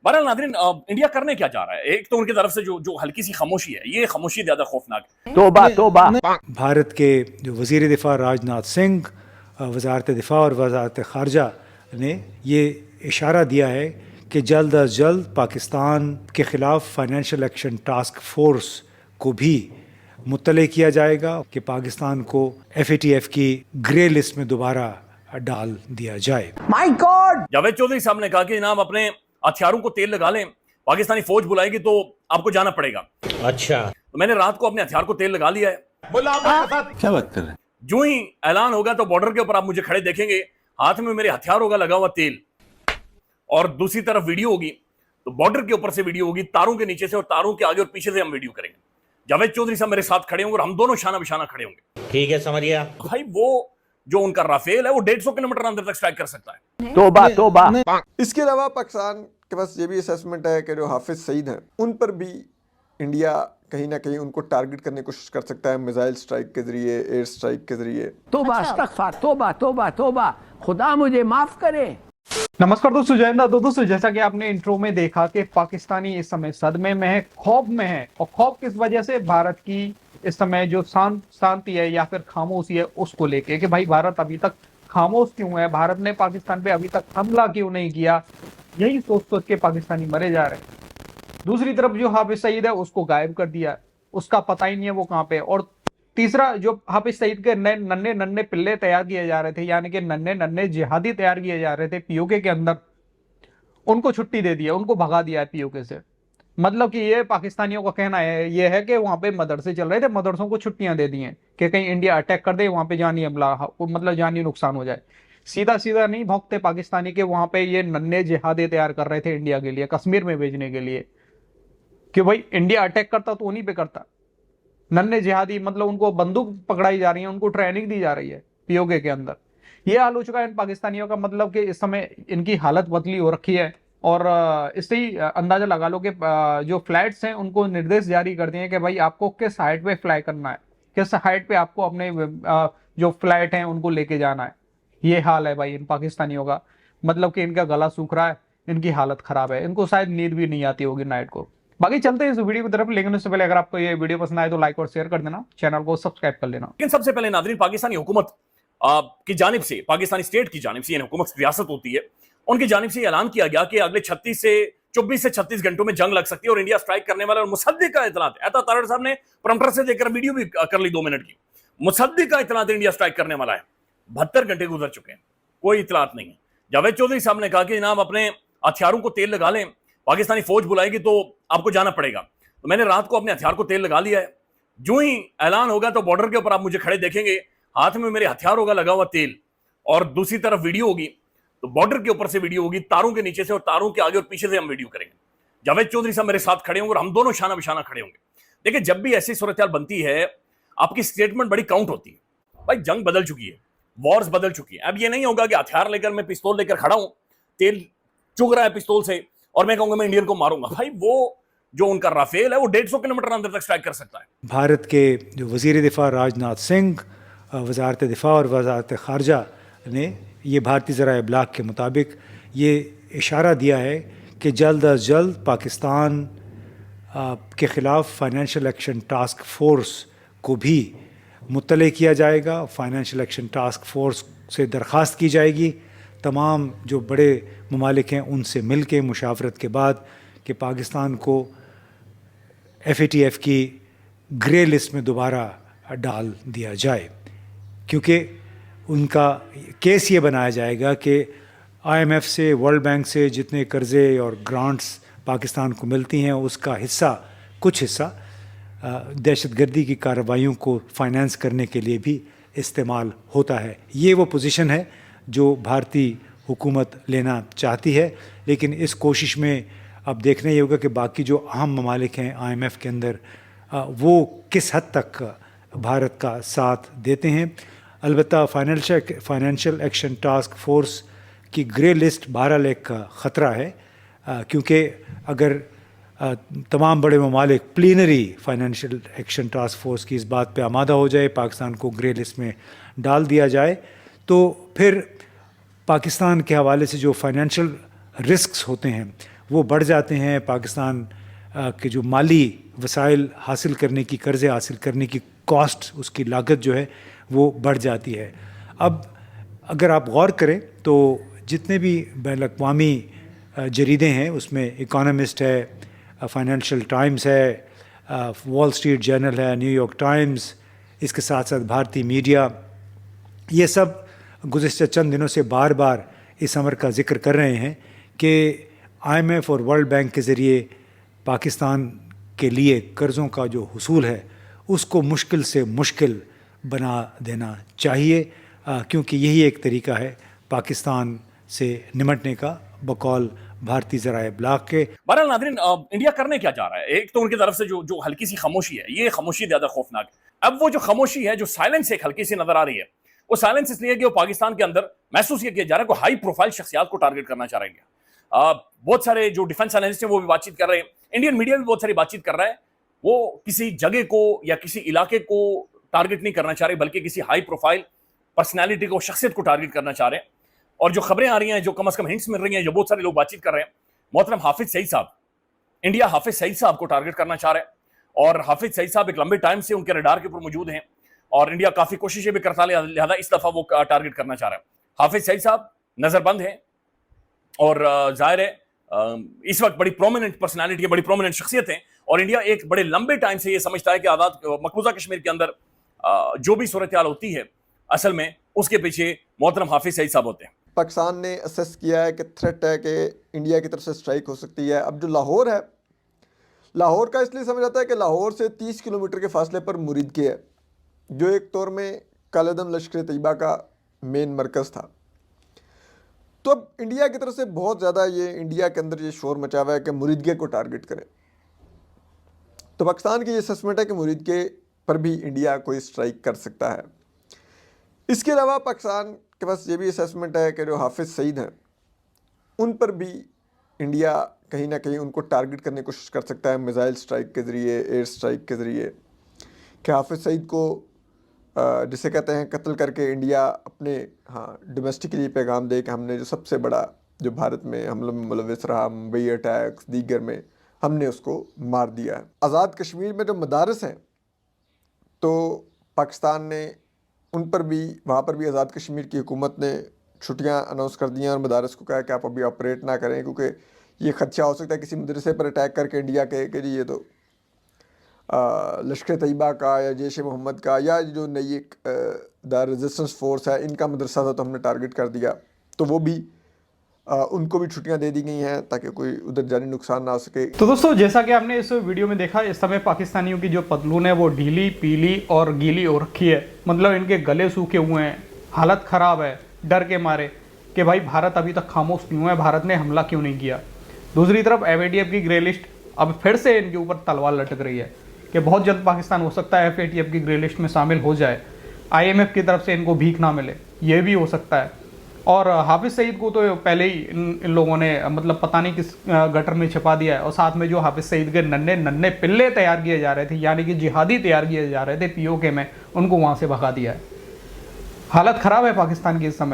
बहरहाल नाज़रीन, इंडिया करने क्या चाह रहा है? एक तो उनकी तरफ से जो जो हल्की सी खामोशी है, ये खामोशी ज्यादा खौफनाक है। तोबा तोबा। भारत के जो वज़ीर दिफ़ा राजनाथ सिंह, वज़ारत दिफ़ा और वज़ारत ख़ारजा ने ये इशारा दिया है कि जल्द अज जल्द पाकिस्तान के ख़िलाफ़ फाइनेंशियल एक्शन टास्क फोर्स को भी मुत्तले किया जाएगा कि पाकिस्तान को FATF की ग्रे लिस्ट में दोबारा डाल दिया जाए। My God! जावेद चौधरी साहब ने कहा कि जनाब अपने हथियारों को तेल लगा लें, पाकिस्तानी फौज बुलाएगी तो आपको जाना पड़ेगा। अच्छा, तो मैंने रात को अपने हथियार को तेल लगा लिया है। क्या बात कर रहे हैं? जो ही ऐलान होगा तो बॉर्डर के ऊपर आप मुझे खड़े देखेंगे, हाथ में मेरे हथियार होगा लगा हुआ तेल, और दूसरी तरफ वीडियो होगी, तो बॉर्डर के ऊपर से वीडियो होगी, तारों के नीचे से और तारों के आगे और पीछे से हम वीडियो करेंगे। जावेद चौधरी साहब मेरे साथ खड़े होंगे और हम दोनों शाना बिशाना खड़े होंगे। ठीक है, समझ गया। भाई वो जो उनका राफेल है वो 150 किलोमीटर अंदर तक स्ट्राइक कर सकता है। तोबा तोबा। इसके अलावा पाकिस्तान के पास ये भी असेसमेंट है कि जो हाफिज सईद हैं उन पर भी इंडिया कहीं ना कहीं उनको टारगेट करने की कोशिश कर सकता है, मिसाइल स्ट्राइक के जरिए, एयर स्ट्राइक के जरिए। तोबा अस्तगफार, तोबा तोबा तोबा, खुदा मुझे माफ करे। नमस्कार दोस्तों, जय हिंद। दोस्तों, जैसा कि आपने इंट्रो में देखा कि पाकिस्तानी इस समय सदमे में है, खौफ में है। और खौफ किस वजह से? भारत की इस समय जो शांति है या फिर खामोशी है उसको लेके, कि भाई भारत अभी तक खामोश क्यों है, भारत ने पाकिस्तान पे अभी तक हमला क्यों नहीं किया। यही सोच सोच के पाकिस्तानी मरे जा रहे हैं। दूसरी तरफ जो हाफिज सईद है उसको गायब कर दिया, उसका पता ही नहीं है वो कहाँ पे। और तीसरा, जो हाफिज सईद के नए नन्हे नन्हे पिल्ले तैयार किए जा रहे थे, यानी कि नन्हे नन्हे जिहादी तैयार किए जा रहे थे POK के अंदर, उनको छुट्टी दे दी है, उनको भगा दिया है POK से। मतलब कि ये पाकिस्तानियों का कहना है ये है कि वहां पे मदरसे चल रहे थे, मदरसों को छुट्टियां दे दी हैं कि कहीं इंडिया अटैक कर दे, वहां पे जानी हमला, मतलब जानी नुकसान हो जाए। सीधा सीधा नहीं भौंकते पाकिस्तानी के वहां पे ये नन्हे जिहादी तैयार कर रहे थे इंडिया के लिए, कश्मीर में भेजने के लिए, कि भाई इंडिया अटैक करता तो उन्हीं पे करता। नन्हे जिहादी मतलब उनको बंदूक पकड़ाई जा रही है, उनको ट्रेनिंग दी जा रही है POK के अंदर। ये हाल हो चुका है इन पाकिस्तानियों का। मतलब कि इस समय इनकी हालत बदली हो रखी है। और इससे ही अंदाजा लगा लो कि जो फ्लाइट्स हैं उनको निर्देश जारी कर दिए हैं कि भाई आपको किस हाइट पे फ्लाई करना है, किस हाइट पे आपको अपने जो फ्लाइट हैं उनको लेके जाना है। ये हाल है भाई इन पाकिस्तानियों का। मतलब कि इनका गला सूख रहा है, इनकी हालत खराब है, इनको शायद नींद भी नहीं आती होगी नाइट को। बाकी चलते हैं इस वीडियो की तरफ, लेकिन उससे पहले अगर आपको ये वीडियो पसंद आए तो लाइक और शेयर कर देना, चैनल को सब्सक्राइब कर लेना। लेकिन सबसे पहले नाज़रीन, पाकिस्तानी हुकूमत की जानिब से, पाकिस्तानी स्टेट की जानिब से, हुकूमत रियासत होती है, उनकी जानिब से ऐलान किया गया कि अगले 24 से 36 घंटों में जंग लग सकती है और इंडिया स्ट्राइक करने वाला। और मुसद्दिक का इतलात है, तारड़ साहब ने प्रमटर से देकर वीडियो भी कर ली 2 मिनट की। मुसद्दिक का इतलात इंडिया स्ट्राइक करने वाला है। 72 घंटे गुजर चुके हैं, कोई इतलात नहीं है। जावेद चौधरी साहब ने कहा कि जनाब अपने हथियारों को तेल लगा लें, पाकिस्तानी फौज बुलाएगी तो आपको जाना पड़ेगा। तो मैंने रात को अपने हथियार को तेल लगा लिया है। जो ही ऐलान होगा तो बॉर्डर के ऊपर आप मुझे खड़े देखेंगे, हाथ में मेरे हथियार होगा लगा हुआ तेल, और दूसरी तरफ वीडियो होगी, तो बॉर्डर के ऊपर से वीडियो होगी, तारों के नीचे से और तारों के आगे और पीछे से हम वीडियो करेंगे। जावेद चौधरी साहब मेरे साथ खड़े होंगे और हम दोनों शाना बिशाना खड़े होंगे। देखिए, जब भी ऐसी सूरत बनती है, आपकी स्टेटमेंट बड़ी काउंट होती है। भाई जंग बदल चुकी है, वॉर्स बदल चुकी है। अब ये नहीं होगा कि हथियार लेकर मैं पिस्तौल लेकर खड़ा हूं, तेल चुग रहा है पिस्तौल से, और मैं कहूंगा मैं इंडियन को मारूंगा। भाई वो जो उनका राफेल है वो 150 किलोमीटर अंदर तक स्ट्राइक कर सकता है। भारत के जो वज़ीर दिफ़ा राजनाथ सिंह, वज़ारत दिफ़ा और वज़ारत ख़ारजा ने ये भारतीय ज़राए इब्लाग के मुताबिक ये इशारा दिया है कि जल्द अज जल्द पाकिस्तान के ख़िलाफ़ फाइनेंशियल एक्शन टास्क फोर्स को भी मुत्तले किया जाएगा। फाइनेंशियल एक्शन टास्क फोर्स से दरख्वास्त की जाएगी तमाम जो बड़े ममालिक हैं उनसे मिल के मुशावरत के बाद, कि पाकिस्तान को FATF की ग्रे लिस्ट में दोबारा डाल दिया जाए। क्योंकि उनका केस ये बनाया जाएगा कि IMF से, वर्ल्ड बैंक से जितने कर्ज़े और ग्रांट्स पाकिस्तान को मिलती हैं उसका हिस्सा, कुछ हिस्सा दहशतगर्दी की कार्रवाइयों को फाइनेंस करने के लिए भी इस्तेमाल होता है। ये वो पोजीशन है जो भारतीय हुकूमत लेना चाहती है। लेकिन इस कोशिश में अब देखना ये होगा कि बाकी जो अहम ममालिक हैं IMF के अंदर, वो किस हद तक भारत का साथ देते हैं। अलबत्ता फाइनेंशियल एक्शन टास्क फोर्स की ग्रे लिस्ट बहरहाल एक ख़तरा है, क्योंकि अगर तमाम बड़े ममालिक plenary financial action task force की इस बात पे आमादा हो जाए, पाकिस्तान को ग्रे लिस्ट में डाल दिया जाए, तो फिर पाकिस्तान के हवाले से जो फाइनेंशियल रिस्क्स होते हैं वो बढ़ जाते हैं, पाकिस्तान के जो माली वसाइल हासिल करने की, कर्ज़े हासिल करने की कॉस्ट, उसकी लागत जो है वो बढ़ जाती है। अब अगर आप गौर करें तो जितने भी बैनुल-अक़वामी जरीदे हैं उसमें इकोनॉमिस्ट है, फाइनेंशियल टाइम्स है, वॉल स्ट्रीट जर्नल है, न्यूयॉर्क टाइम्स, इसके साथ साथ भारतीय मीडिया, ये सब गुज़िश्ता चंद दिनों से बार बार इस अमर का ज़िक्र कर रहे हैं कि IMF और वर्ल्ड बैंक के ज़रिए पाकिस्तान के लिए कर्ज़ों का जो हुसूल है उसको मुश्किल से मुश्किल बना देना चाहिए, क्योंकि यही एक तरीका है पाकिस्तान से निमटने का, बकौल भारतीय ज़राए इब्लाग के। बहरहाल नाज़रीन, इंडिया करने क्या जा रहा है? एक तो उनकी तरफ से जो हल्की सी खामोशी है, ये खामोशी ज़्यादा खौफनाक है। अब वो जो खामोशी है, जो साइलेंस एक हल्की सी नजर आ रही है, वो साइलेंस इसलिए कि वो पाकिस्तान के अंदर महसूस ये किया जा रहा है कि हाई प्रोफाइल शख्सियात को टारगेट करना चाह रहे हैं। बहुत सारे जो डिफेंस एनालिस्ट हैं वो भी बातचीत कर रहे हैं, इंडियन मीडिया भी बहुत सारी बातचीत कर रहा है। वो किसी जगह को या किसी इलाके को टारगेट नहीं करना चाह रहे, बल्कि किसी हाई प्रोफाइल पर्सनैलिटी को, शख्सियत को टारगेट करना चाह रहे हैं। और जो खबरें आ रही हैं, जो कम से कम हिंट्स मिल रही हैं, जो बहुत सारे लोग बातचीत कर रहे हैं, मोहतरम हाफिज सईद साहब, इंडिया हाफिज सईद साहब को टारगेट करना चाह रहा है। और हाफिज सईद साहब एक लंबे टाइम से उनके रडार के ऊपर मौजूद हैं और इंडिया काफी कोशिशें भी करता है, लिहाजा इस दफा वो टारगेट करना चाह रहा है। हाफिज सईद साहब नजरबंद हैं और जाहिर है इस वक्त बड़ी प्रोमिनेंट पर्सनालिटी है, बड़ी प्रोमिनेंट शख्सियत है। और इंडिया एक बड़े लंबे टाइम से ये समझता है कि आज़ाद मकबूजा कश्मीर के अंदर जो भी सूरत हाल होती है, असल में उसके पीछे मोहतरम हाफिज सईद साहब होते हैं। पाकिस्तान ने असेस किया है कि थ्रेट है कि इंडिया की तरफ से स्ट्राइक हो सकती है। अब जो लाहौर है, लाहौर का इसलिए समझ आता है कि लाहौर से 30 किलोमीटर के फासले पर मुरीदके है, जो एक तौर में कालेदम लश्कर तैयबा का मेन मरकज़ था। तो अब इंडिया की तरफ से बहुत ज़्यादा ये इंडिया के अंदर ये शोर मचा हुआ है कि मुरीदके को टारगेट करें। तो पाकिस्तान की ये असेसमेंट है कि मुरीदके पर भी इंडिया कोई स्ट्राइक कर सकता है। इसके अलावा पाकिस्तान के पास ये भी असेसमेंट है कि जो हाफिज सईद हैं उन पर भी इंडिया कहीं ना कहीं उनको टारगेट करने की कोशिश कर सकता है, मिसाइल स्ट्राइक के ज़रिए, एयर स्ट्राइक के ज़रिए, कि हाफिज सईद को जिसे कहते हैं कत्ल करके इंडिया अपने डोमेस्टिकली पैगाम दे कि हमने जो सबसे बड़ा जो भारत में हमलों में मुलविस रहा, मुंबई अटैक्स दीगर में, हमने उसको मार दिया है। आज़ाद कश्मीर में जो मदारस हैं तो पाकिस्तान ने उन पर भी, वहाँ पर भी आज़ाद कश्मीर की हुकूमत ने छुट्टियाँ अनाउंस कर दी हैं और मदारस को कहा कि आप अभी ऑपरेट ना करें, क्योंकि ये खदशा हो सकता है किसी मदरसे पर अटैक करके इंडिया कहे कि जी ये तो लश्कर तैयबा का या जैश मोहम्मद का या जो नई एक द रेजिस्टेंस फोर्स है, इनका मदरसा था, तो हमने टारगेट कर दिया। तो वो भी उनको भी छुट्टियां दे दी गई हैं ताकि कोई उधर जानी नुकसान ना हो सके। तो दोस्तों, जैसा कि आपने इस वीडियो में देखा, इस समय पाकिस्तानियों की जो पतलून है वो ढीली, पीली और गीली हो रखी है। मतलब इनके गले सूखे हुए हैं, हालत ख़राब है डर के मारे कि भाई भारत अभी तक खामोश क्यों है, भारत ने हमला क्यों नहीं किया। दूसरी तरफ FATF की ग्रे लिस्ट अब फिर से इनके ऊपर तलवार लटक रही है कि बहुत जल्द पाकिस्तान हो सकता है FATF की ग्रे लिस्ट में शामिल हो जाए, IMF की तरफ से इनको भीख ना मिले, ये भी हो सकता है। और हाफिज सईद को तो पहले ही इन लोगों ने मतलब पता नहीं किस गटर में छिपा दिया है, और साथ में जो हाफिज सईद के नन्हे नन्हे पिल्ले तैयार किए जा रहे थे, यानी कि जिहादी तैयार किए जा रहे थे POK में, उनको वहाँ से भगा दिया है। हालत ख़राब है पाकिस्तान की इस समय।